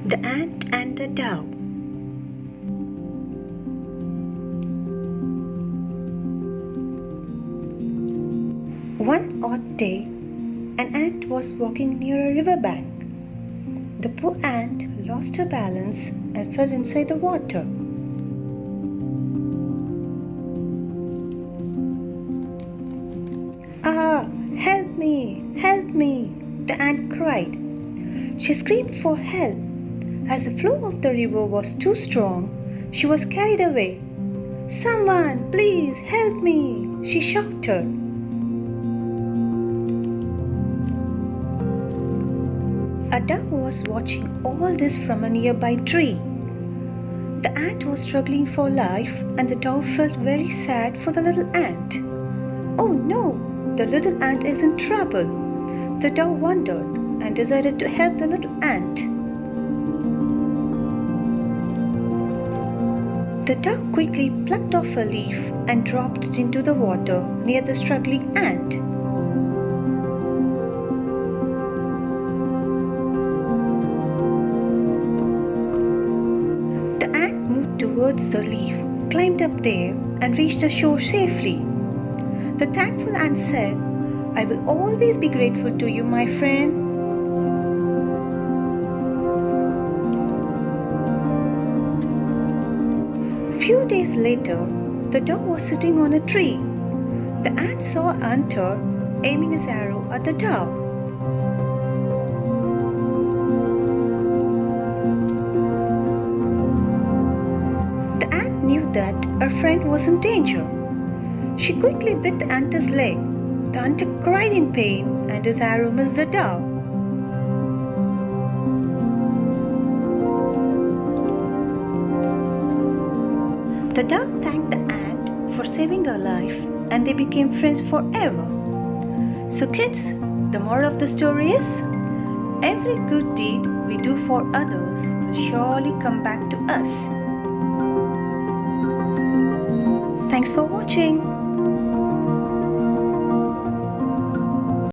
The Ant and the Dove. One odd day, an ant was walking near a riverbank. The poor ant lost her balance and fell inside the water. "Ah, help me, help me!" the ant cried. She screamed for help. As the flow of the river was too strong, she was carried away. "Someone, please help me!" she shouted. A dove was watching all this from a nearby tree. The ant was struggling for life, and the dove felt very sad for the little ant. "Oh no, the little ant is in trouble." The dove wondered and decided to help the little ant. The dove quickly plucked off a leaf and dropped it into the water near the struggling ant. The ant moved towards the leaf, climbed up there, and reached the shore safely. The thankful ant said, "I will always be grateful to you, my friend." Few days later, the dove was sitting on a tree. The ant saw a hunter aiming his arrow at the dove. The ant knew that her friend was in danger. She quickly bit the hunter's leg. The hunter cried in pain, and his arrow missed the dove. The dove thanked the ant for saving her life, and they became friends forever. So kids, the moral of the story is, every good deed we do for others will surely come back to us. Thanks for watching.